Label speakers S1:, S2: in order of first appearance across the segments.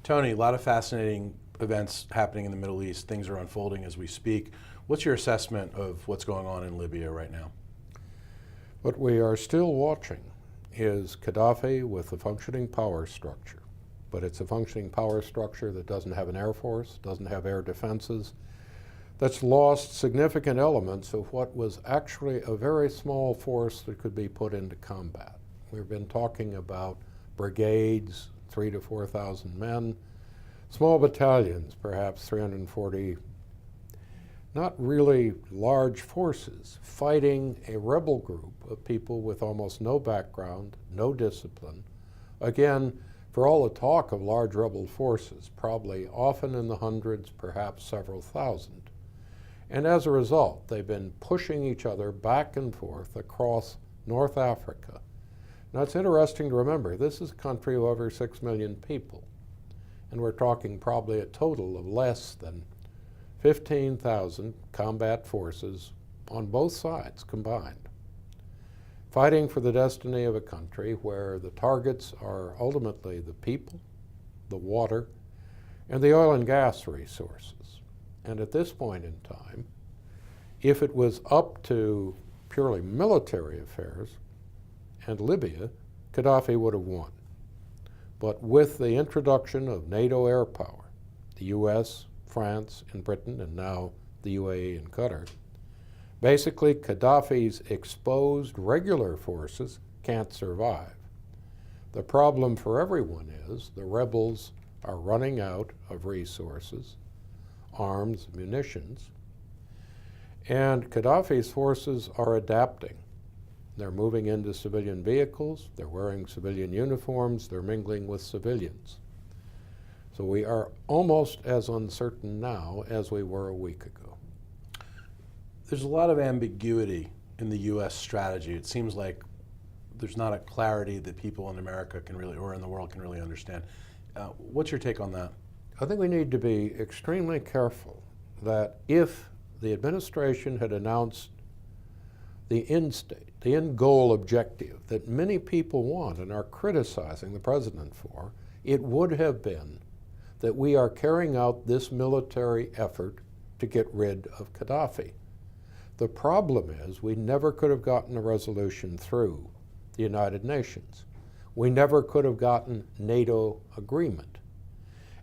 S1: Tony, a lot of fascinating events happening in the Middle East. Things are unfolding as we speak. What's your assessment of what's going on in Libya right now?
S2: What we are still watching is Gaddafi with a functioning power structure. But it's a functioning power structure that doesn't have an air force, doesn't have air defenses, that's lost significant elements of what was actually a very small force that could be put into combat. We've been talking about brigades, 3,000 to 4,000 men, small battalions, perhaps 340, not really large forces, fighting a rebel group of people with almost no background, no discipline. Again, for all the talk of large rebel forces, probably often in the hundreds, perhaps several thousand. And as a result, they've been pushing each other back and forth across North Africa. Now it's interesting to remember, this is a country of over 6 million people. And we're talking probably a total of less than 15,000 combat forces on both sides combined, fighting for the destiny of a country where the targets are ultimately the people, the water, and the oil and gas resources. And at this point in time, if it was up to purely military affairs and Libya, Gaddafi would have won. But with the introduction of NATO air power, the US, France, and Britain, and now the UAE and Qatar, basically Gaddafi's exposed regular forces can't survive. The problem for everyone is the rebels are running out of resources, arms, munitions, and Gaddafi's forces are adapting. They're moving into civilian vehicles, they're wearing civilian uniforms, they're mingling with civilians. So we are almost as uncertain now as we were a week ago.
S1: There's a lot of ambiguity in the U.S. strategy. It seems like there's not a clarity that people in America can really, or in the world can really understand. What's your take on that?
S2: I think we need to be extremely careful that if the administration had announced the end state, the end goal objective that many people want and are criticizing the president for, it would have been that we are carrying out this military effort to get rid of Gaddafi. The problem is we never could have gotten a resolution through the United Nations. We never could have gotten NATO agreement.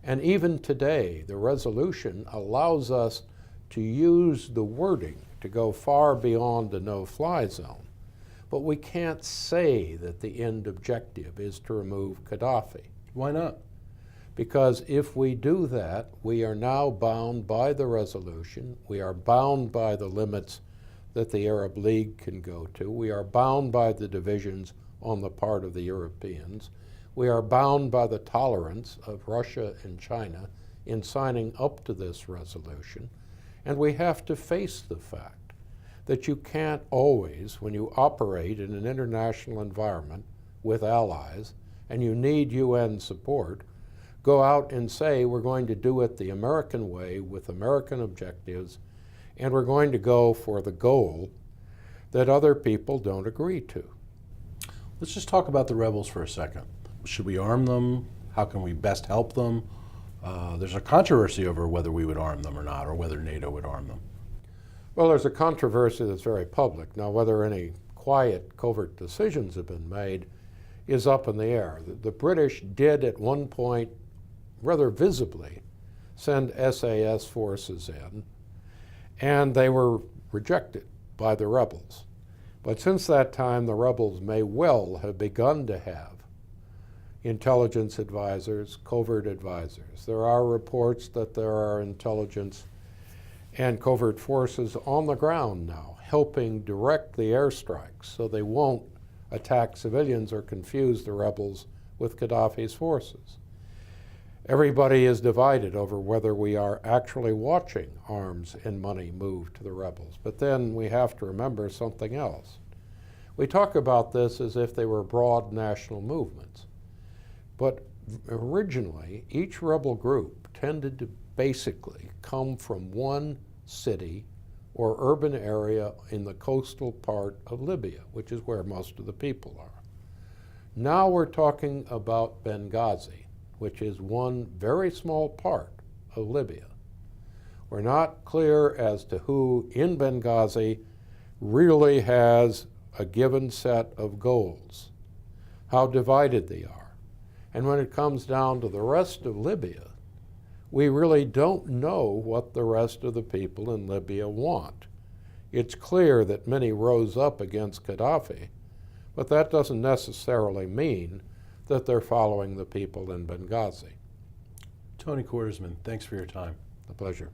S2: And even today, the resolution allows us to use the wording to go far beyond the no-fly zone. But we can't say that the end objective is to remove Gaddafi.
S1: Why not?
S2: Because if we do that, we are now bound by the resolution. We are bound by the limits that the Arab League can go to. We are bound by the divisions on the part of the Europeans. We are bound by the tolerance of Russia and China in signing up to this resolution. And we have to face the fact that you can't always, when you operate in an international environment with allies and you need UN support, go out and say we're going to do it the American way with American objectives, and we're going to go for the goal that other people don't agree to.
S1: Let's just talk about the rebels for a second. Should we arm them? How can we best help them? There's a controversy over whether we would arm them or not, or whether NATO would arm them.
S2: Well, there's a controversy that's very public. Now, whether any quiet, covert decisions have been made is up in the air. The British did at one point, rather visibly, send SAS forces in, and they were rejected by the rebels. But since that time, the rebels may well have begun to have intelligence advisors, covert advisors. There are reports that there are intelligence and covert forces on the ground now helping direct the airstrikes so they won't attack civilians or confuse the rebels with Gaddafi's forces. Everybody is divided over whether we are actually watching arms and money move to the rebels. But then we have to remember something else. We talk about this as if they were broad national movements. But originally, each rebel group tended to basically come from one city or urban area in the coastal part of Libya, which is where most of the people are. Now we're talking about Benghazi, which is one very small part of Libya. We're not clear as to who in Benghazi really has a given set of goals, how divided they are. And when it comes down to the rest of Libya, we really don't know what the rest of the people in Libya want. It's clear that many rose up against Gaddafi, but that doesn't necessarily mean that they're following the people in Benghazi.
S1: Tony Cordesman, thanks for your time.
S2: A pleasure.